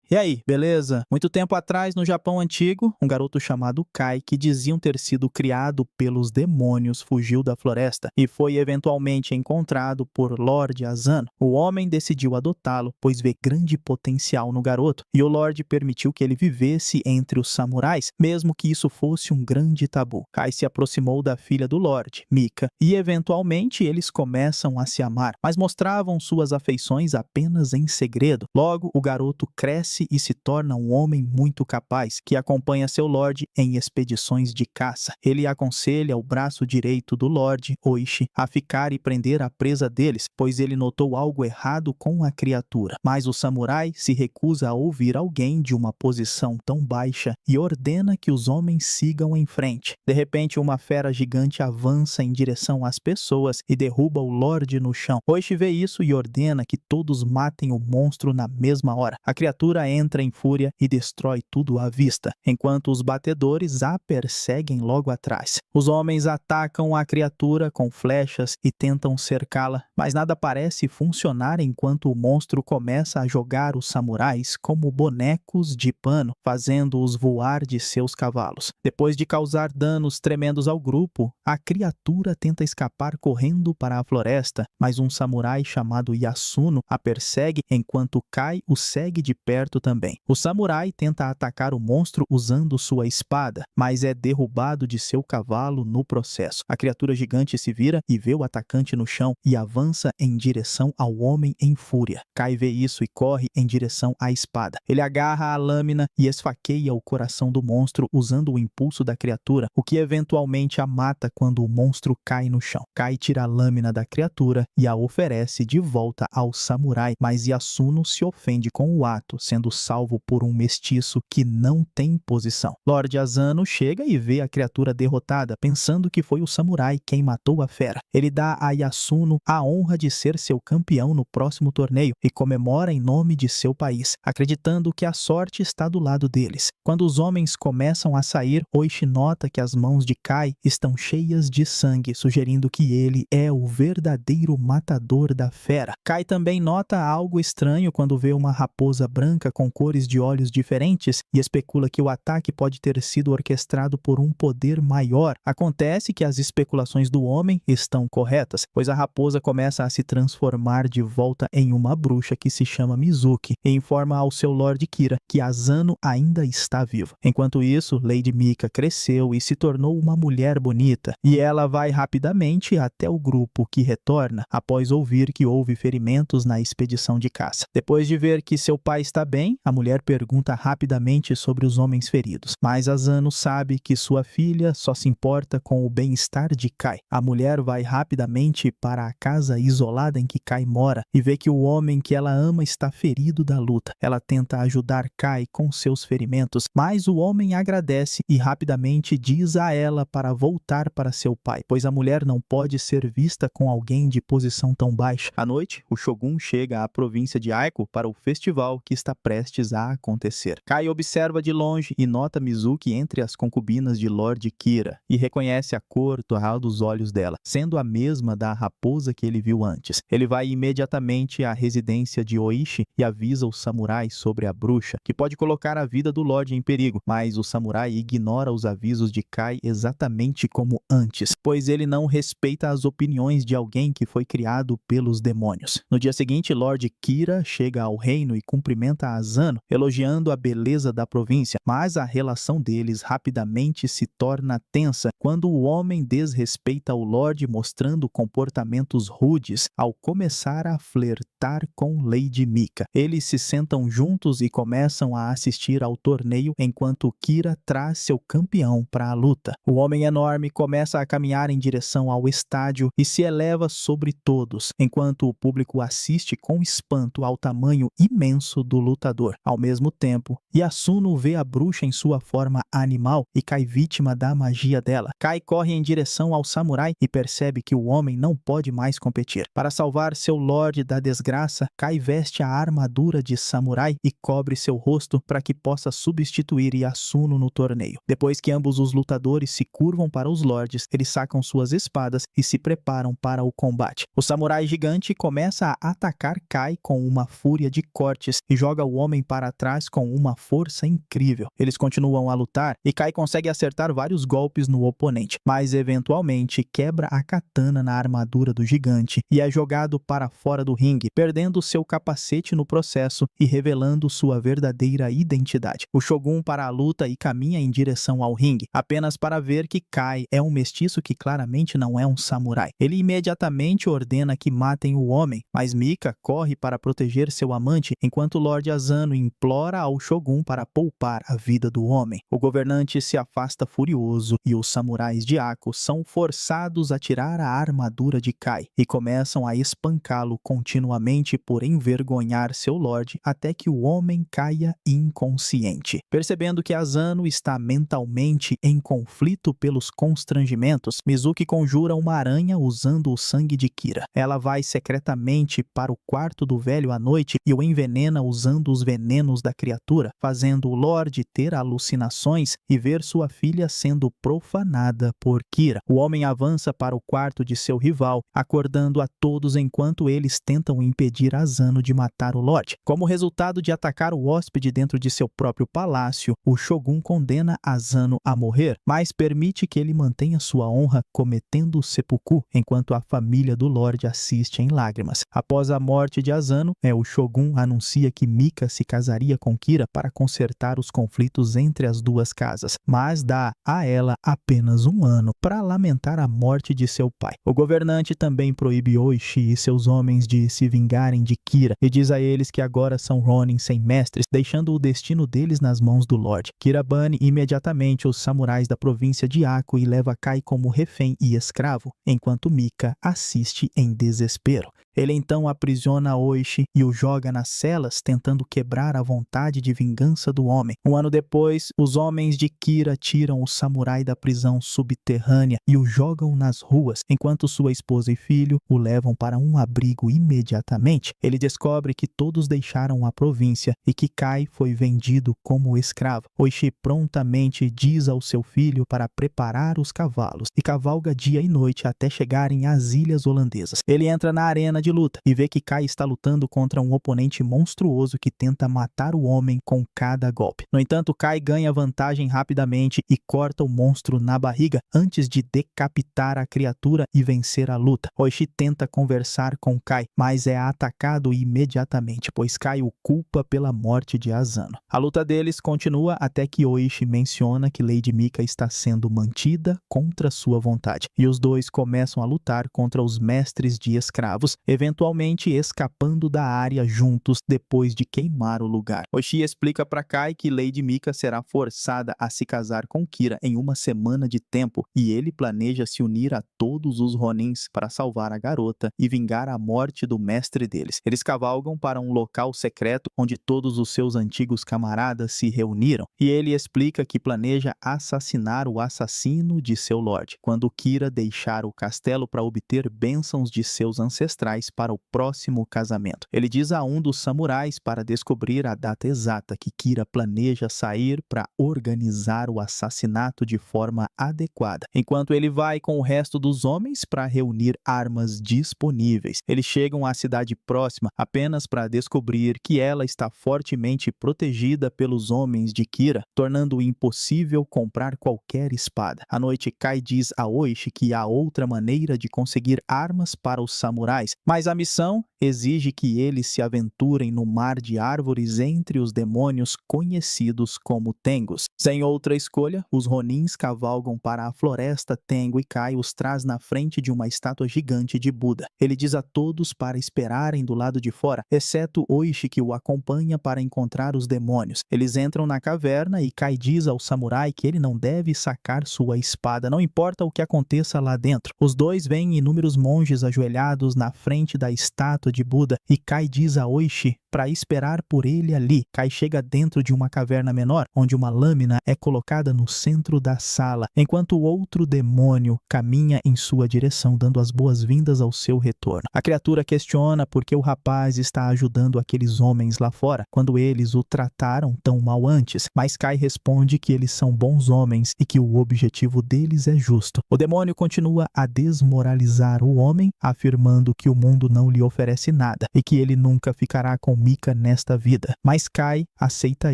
E aí, beleza? Muito tempo atrás, no Japão antigo, um garoto chamado Kai, que diziam ter sido criado pelos demônios, fugiu da floresta e foi eventualmente encontrado por Lord Asano. O homem decidiu adotá-lo, pois vê grande potencial no garoto, e o Lord permitiu que ele vivesse entre os samurais, mesmo que isso fosse um grande tabu. Kai se aproximou da filha do Lord, Mika, e eventualmente eles começam a se amar, mas mostravam suas afeições apenas em segredo. Logo, o garoto cresce e se torna um homem muito capaz, que acompanha seu Lorde em expedições de caça. Ele aconselha o braço direito do Lorde, Oishi, a ficar e prender a presa deles, pois ele notou algo errado com a criatura. Mas o samurai se recusa a ouvir alguém de uma posição tão baixa e ordena que os homens sigam em frente. De repente, uma fera gigante avança em direção às pessoas e derruba o Lorde no chão. Oishi vê isso e ordena que todos matem o monstro na mesma hora. A criatura entra em fúria e destrói tudo à vista, enquanto os batedores a perseguem logo atrás. Os homens atacam a criatura com flechas e tentam cercá-la, mas nada parece funcionar enquanto o monstro começa a jogar os samurais como bonecos de pano, fazendo-os voar de seus cavalos. Depois de causar danos tremendos ao grupo, a criatura tenta escapar correndo para a floresta, mas um samurai chamado Yasuno a persegue enquanto Kai o segue de perto também. O samurai tenta atacar o monstro usando sua espada, mas é derrubado de seu cavalo no processo. A criatura gigante se vira e vê o atacante no chão e avança em direção ao homem em fúria. Kai vê isso e corre em direção à espada. Ele agarra a lâmina e esfaqueia o coração do monstro usando o impulso da criatura, o que eventualmente a mata quando o monstro cai no chão. Kai tira a lâmina da criatura e a oferece de volta ao samurai, mas Yasuno se ofende com o ato, sendo salvo por um mestiço que não tem posição. Lord Asano chega e vê a criatura derrotada, pensando que foi o samurai quem matou a fera. Ele dá a Yasuno a honra de ser seu campeão no próximo torneio e comemora em nome de seu país, acreditando que a sorte está do lado deles. Quando os homens começam a sair, Oishi nota que as mãos de Kai estão cheias de sangue, sugerindo que ele é o verdadeiro matador da fera. Kai também nota algo estranho quando vê uma raposa branca com cores de olhos diferentes e especula que o ataque pode ter sido orquestrado por um poder maior. Acontece que as especulações do homem estão corretas, pois a raposa começa a se transformar de volta em uma bruxa que se chama Mizuki e informa ao seu Lord Kira que Asano ainda está viva. Enquanto isso, Lady Mika cresceu e se tornou uma mulher bonita, e ela vai rapidamente até o grupo, que retorna após ouvir que houve ferimentos na expedição de caça. Depois de ver que seu pai está bem, a mulher pergunta rapidamente sobre os homens feridos, mas Asano sabe que sua filha só se importa com o bem-estar de Kai. A mulher vai rapidamente para a casa isolada em que Kai mora e vê que o homem que ela ama está ferido da luta. Ela tenta ajudar Kai com seus ferimentos, mas o homem agradece e rapidamente diz a ela para voltar para seu pai, pois a mulher não pode ser vista com alguém de posição tão baixa. À noite, o Shogun chega à província de Aiko para o festival que está prestes a acontecer. Kai observa de longe e nota Mizuki entre as concubinas de Lord Kira e reconhece a cor dourada dos olhos dela, sendo a mesma da raposa que ele viu antes. Ele vai imediatamente à residência de Oishi e avisa os samurais sobre a bruxa, que pode colocar a vida do Lorde em perigo, mas o samurai ignora os avisos de Kai exatamente como antes, pois ele não respeita as opiniões de alguém que foi criado pelos demônios. No dia seguinte, Lord Kira chega ao reino e cumprimenta Asano, elogiando a beleza da província, mas a relação deles rapidamente se torna tensa quando o homem desrespeita o Lorde, mostrando comportamentos rudes ao começar a flertar com Lady Mika. Eles se sentam juntos e começam a assistir ao torneio enquanto Kira traz seu campeão para a luta. O homem enorme começa a caminhar em direção ao estádio e se eleva sobre todos, enquanto o público assiste com espanto ao tamanho imenso do lutador. Ao mesmo tempo, Yasuno vê a bruxa em sua forma animal e cai vítima da magia dela. Kai corre em direção ao samurai e percebe que o homem não pode mais competir. Para salvar seu Lorde da desgraça, Kai veste a armadura de samurai e cobre seu rosto para que possa substituir Yasuno no torneio. Depois que ambos os lutadores se curvam para os lordes, eles sacam suas espadas e se preparam para o combate. O samurai gigante começa a atacar Kai com uma fúria de cortes e joga o homem para trás com uma força incrível. Eles continuam a lutar e Kai consegue acertar vários golpes no oponente, mas eventualmente quebra a katana na armadura do gigante e é jogado para fora do ringue, perdendo seu capacete no processo e revelando sua verdadeira identidade. O Shogun para a luta e caminha em direção ao ringue, apenas para ver que Kai é um mestiço que claramente não é um samurai. Ele imediatamente ordena que matem o homem, mas Mika corre para proteger seu amante, enquanto Lord Asano implora ao Shogun para poupar a vida do homem. O governante se afasta furioso e os samurais de Ako são forçados a tirar a armadura de Kai e começam a espancá-lo continuamente por envergonhar seu lord até que o homem caia inconsciente. Percebendo que Asano está mentalmente em conflito pelos constrangimentos, Mizuki conjura uma aranha usando o sangue de Kira. Ela vai secretamente para o quarto do velho à noite e o envenena usando os venenos da criatura, fazendo o Lorde ter alucinações e ver sua filha sendo profanada por Kira. O homem avança para o quarto de seu rival, acordando a todos enquanto eles tentam impedir Asano de matar o Lorde. Como resultado de atacar o hóspede dentro de seu próprio palácio, o Shogun condena Asano a morrer, mas permite que ele mantenha sua honra cometendo seppuku, enquanto a família do Lorde assiste em lágrimas. Após a morte de Asano, o Shogun anuncia que Mika se casaria com Kira para consertar os conflitos entre as duas casas, mas dá a ela apenas um ano para lamentar a morte de seu pai. O governante também proíbe Oishi e seus homens de se vingarem de Kira e diz a eles que agora são Ronin sem mestres, deixando o destino deles nas mãos do Lorde. Kira bane imediatamente os samurais da província de Ako e leva Kai como refém e escravo, enquanto Mika assiste em desespero. Ele então aprisiona Oishi e o joga nas celas, tentando quebrar a vontade de vingança do homem. Um ano depois, os homens de Kira tiram o samurai da prisão subterrânea e o jogam nas ruas, enquanto sua esposa e filho o levam para um abrigo imediatamente. Ele descobre que todos deixaram a província e que Kai foi vendido como escravo. Oishi prontamente diz ao seu filho para preparar os cavalos e cavalga dia e noite até chegarem às ilhas holandesas. Ele entra na arena de luta e vê que Kai está lutando contra um oponente monstruoso que tenta matar o homem com cada golpe. No entanto, Kai ganha vantagem rapidamente e corta o monstro na barriga antes de decapitar a criatura e vencer a luta. Oishi tenta conversar com Kai, mas é atacado imediatamente, pois Kai o culpa pela morte de Asano. A luta deles continua até que Oishi menciona que Lady Mika está sendo mantida contra sua vontade, e os dois começam a lutar contra os mestres de escravos, eventualmente escapando da área juntos depois de queimar o lugar. Oishi explica para Kai que Lady Mika será forçada a se casar com Kira em uma semana de tempo e ele planeja se unir a todos os Ronins para salvar a garota e vingar a morte do mestre deles. Eles cavalgam para um local secreto onde todos os seus antigos camaradas se reuniram e ele explica que planeja assassinar o assassino de seu lord quando Kira deixar o castelo para obter bênçãos de seus ancestrais para o próximo casamento. Ele diz a um dos samurais para descobrir a data exata que Kira planeja sair para organizar o assassinato de forma adequada, enquanto ele vai com o resto dos homens para reunir armas disponíveis. Eles chegam à cidade próxima apenas para descobrir que ela está fortemente protegida pelos homens de Kira, tornando impossível comprar qualquer espada. À noite, Kai diz a Oishi que há outra maneira de conseguir armas para os samurais, mas a missão exige que eles se aventurem no mar de árvores entre os demônios conhecidos como Tengus. Sem outra escolha, os Ronins cavalgam para a floresta Tengu e Kai os traz na frente de uma estátua gigante de Buda. Ele diz a todos para esperarem do lado de fora, exceto Oishi, que o acompanha para encontrar os demônios. Eles entram na caverna e Kai diz ao samurai que ele não deve sacar sua espada, não importa o que aconteça lá dentro. Os dois veem inúmeros monges ajoelhados na frente da estátua de Buda e Kai diz a Oishi para esperar por ele ali. Kai chega dentro de uma caverna menor, onde uma lâmina é colocada no centro da sala, enquanto o outro demônio caminha em sua direção, dando as boas-vindas ao seu retorno. A criatura questiona por que o rapaz está ajudando aqueles homens lá fora, quando eles o trataram tão mal antes, mas Kai responde que eles são bons homens e que o objetivo deles é justo. O demônio continua a desmoralizar o homem, afirmando que o mundo não lhe oferece nada e que ele nunca ficará com Mika nesta vida. Mas Kai aceita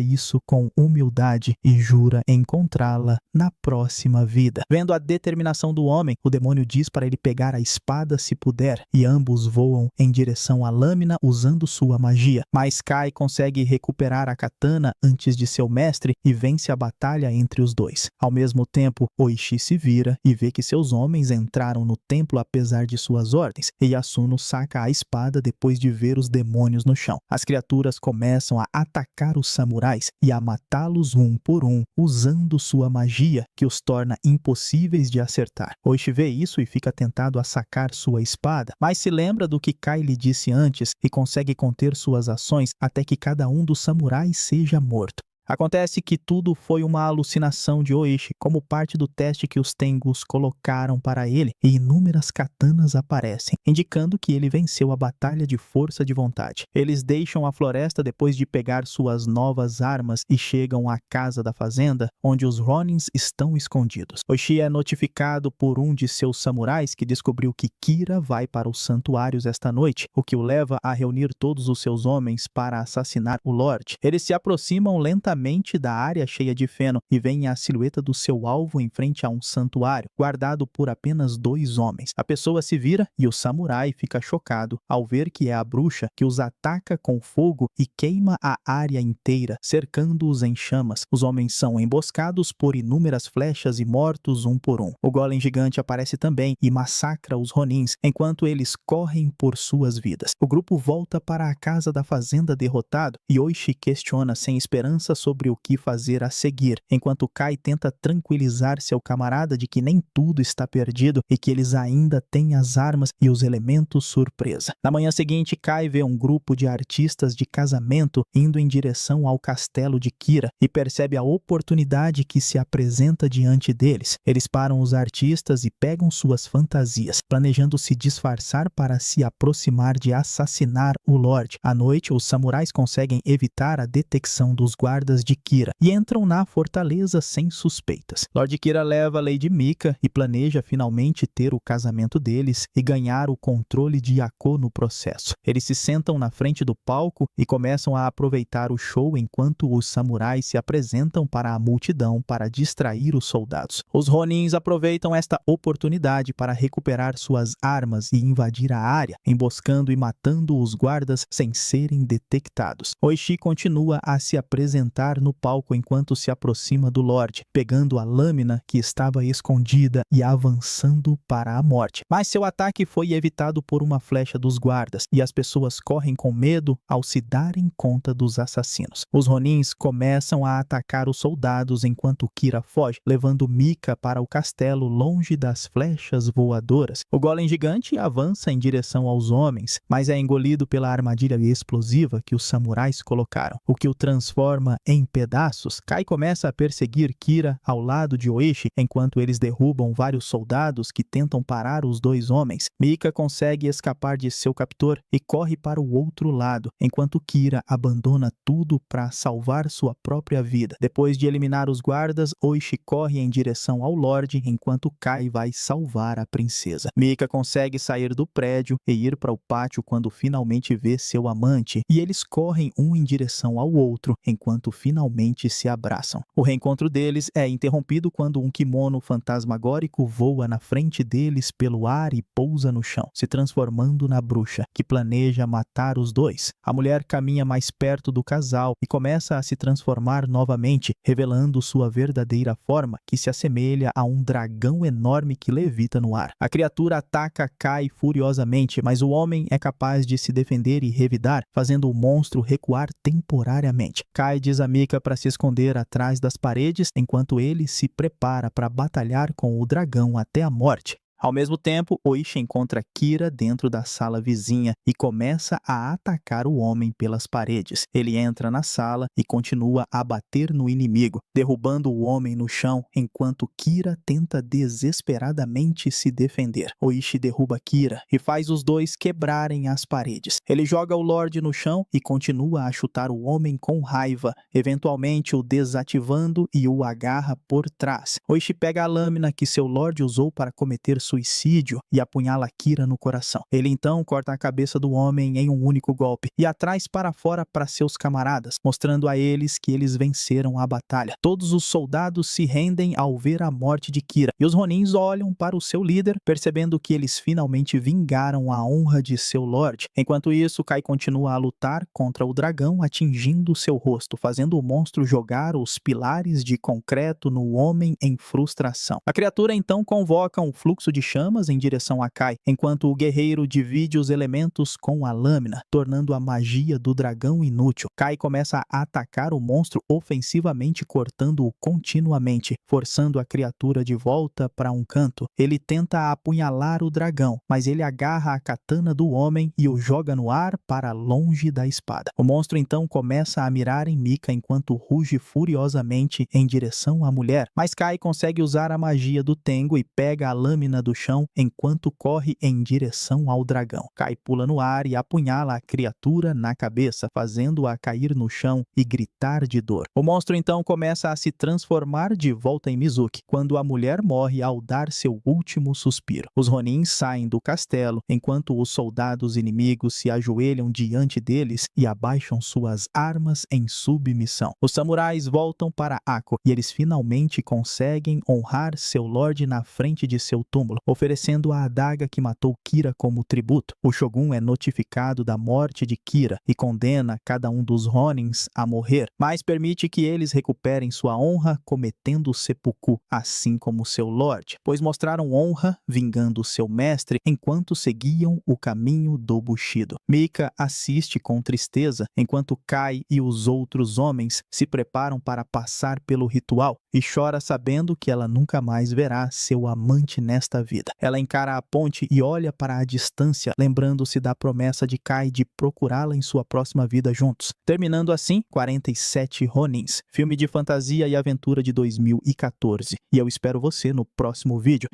isso com humildade e jura encontrá-la na próxima vida. Vendo a determinação do homem, o demônio diz para ele pegar a espada se puder, e ambos voam em direção à lâmina usando sua magia. Mas Kai consegue recuperar a katana antes de seu mestre e vence a batalha entre os dois. Ao mesmo tempo, Oishi se vira e vê que seus homens entraram no templo apesar de suas ordens, e Yasuno saca a espada depois de ver os demônios no chão. As criaturas começam a atacar os samurais e a matá-los um por um, usando sua magia, que os torna impossíveis de acertar. Oishi vê isso e fica tentado a sacar sua espada, mas se lembra do que Kai lhe disse antes e consegue conter suas ações até que cada um dos samurais seja morto. Acontece que tudo foi uma alucinação de Oishi, como parte do teste que os Tengus colocaram para ele, e inúmeras katanas aparecem, indicando que ele venceu a batalha de força de vontade. Eles deixam a floresta depois de pegar suas novas armas e chegam à casa da fazenda, onde os Ronins estão escondidos. Oishi é notificado por um de seus samurais que descobriu que Kira vai para os santuários esta noite, o que o leva a reunir todos os seus homens para assassinar o Lorde. Eles se aproximam lentamente da área cheia de feno e veem a silhueta do seu alvo em frente a um santuário, guardado por apenas 2 homens. A pessoa se vira e o samurai fica chocado ao ver que é a bruxa, que os ataca com fogo e queima a área inteira, cercando-os em chamas. Os homens são emboscados por inúmeras flechas e mortos um por um. O golem gigante aparece também e massacra os Ronins, enquanto eles correm por suas vidas. O grupo volta para a casa da fazenda derrotado e Oishi questiona sem esperança sobre o que fazer a seguir, enquanto Kai tenta tranquilizar seu camarada de que nem tudo está perdido e que eles ainda têm as armas e os elementos surpresa. Na manhã seguinte, Kai vê um grupo de artistas de casamento indo em direção ao castelo de Kira e percebe a oportunidade que se apresenta diante deles. Eles param os artistas e pegam suas fantasias, planejando se disfarçar para se aproximar de assassinar o Lorde. À noite, os samurais conseguem evitar a detecção dos guardas de Kira e entram na fortaleza sem suspeitas. Lord Kira leva Lady Mika e planeja finalmente ter o casamento deles e ganhar o controle de Yako no processo. Eles se sentam na frente do palco e começam a aproveitar o show enquanto os samurais se apresentam para a multidão para distrair os soldados. Os Ronins aproveitam esta oportunidade para recuperar suas armas e invadir a área, emboscando e matando os guardas sem serem detectados. Oishi continua a se apresentar no palco enquanto se aproxima do Lorde, pegando a lâmina que estava escondida e avançando para a morte. Mas seu ataque foi evitado por uma flecha dos guardas e as pessoas correm com medo ao se darem conta dos assassinos. Os Ronins começam a atacar os soldados enquanto Kira foge, levando Mika para o castelo longe das flechas voadoras. O golem gigante avança em direção aos homens, mas é engolido pela armadilha explosiva que os samurais colocaram, o que o transforma em pedaços. Kai começa a perseguir Kira ao lado de Oishi, enquanto eles derrubam vários soldados que tentam parar os 2 homens. Mika consegue escapar de seu captor e corre para o outro lado, enquanto Kira abandona tudo para salvar sua própria vida. Depois de eliminar os guardas, Oishi corre em direção ao Lorde, enquanto Kai vai salvar a princesa. Mika consegue sair do prédio e ir para o pátio quando finalmente vê seu amante, e eles correm um em direção ao outro, enquanto finalmente se abraçam. O reencontro deles é interrompido quando um kimono fantasmagórico voa na frente deles pelo ar e pousa no chão, se transformando na bruxa, que planeja matar os 2. A mulher caminha mais perto do casal e começa a se transformar novamente, revelando sua verdadeira forma, que se assemelha a um dragão enorme que levita no ar. A criatura ataca Kai furiosamente, mas o homem é capaz de se defender e revidar, fazendo o monstro recuar temporariamente. Kai diz a Mika para se esconder atrás das paredes, enquanto ele se prepara para batalhar com o dragão até a morte. Ao mesmo tempo, Oishi encontra Kira dentro da sala vizinha e começa a atacar o homem pelas paredes. Ele entra na sala e continua a bater no inimigo, derrubando o homem no chão, enquanto Kira tenta desesperadamente se defender. Oishi derruba Kira e faz os 2 quebrarem as paredes. Ele joga o Lorde no chão e continua a chutar o homem com raiva, eventualmente o desativando e o agarra por trás. Oishi pega a lâmina que seu Lorde usou para cometer suicídio e apunhala Kira no coração. Ele então corta a cabeça do homem em um único golpe e a traz para fora para seus camaradas, mostrando a eles que eles venceram a batalha. Todos os soldados se rendem ao ver a morte de Kira e os Ronins olham para o seu líder, percebendo que eles finalmente vingaram a honra de seu Lorde. Enquanto isso, Kai continua a lutar contra o dragão, atingindo seu rosto, fazendo o monstro jogar os pilares de concreto no homem em frustração. A criatura então convoca um fluxo de chamas em direção a Kai, enquanto o guerreiro divide os elementos com a lâmina, tornando a magia do dragão inútil. Kai começa a atacar o monstro ofensivamente, cortando-o continuamente, forçando a criatura de volta para um canto. Ele tenta apunhalar o dragão, mas ele agarra a katana do homem e o joga no ar para longe da espada. O monstro então começa a mirar em Mika enquanto ruge furiosamente em direção à mulher, mas Kai consegue usar a magia do Tengu e pega a lâmina do chão enquanto corre em direção ao dragão. Kai pula no ar e apunhala a criatura na cabeça, fazendo-a cair no chão e gritar de dor. O monstro então começa a se transformar de volta em Mizuki, quando a mulher morre ao dar seu último suspiro. Os Ronins saem do castelo, enquanto os soldados inimigos se ajoelham diante deles e abaixam suas armas em submissão. Os samurais voltam para Ako e eles finalmente conseguem honrar seu lorde na frente de seu túmulo, oferecendo a adaga que matou Kira como tributo. O Shogun é notificado da morte de Kira e condena cada um dos Ronins a morrer, mas permite que eles recuperem sua honra cometendo seppuku, assim como seu lorde, pois mostraram honra vingando seu mestre enquanto seguiam o caminho do Bushido. Mika assiste com tristeza enquanto Kai e os outros homens se preparam para passar pelo ritual e chora sabendo que ela nunca mais verá seu amante nesta vida. Ela encara a ponte e olha para a distância, lembrando-se da promessa de Kai de procurá-la em sua próxima vida juntos. Terminando assim 47 Ronins, filme de fantasia e aventura de 2014. E eu espero você no próximo vídeo.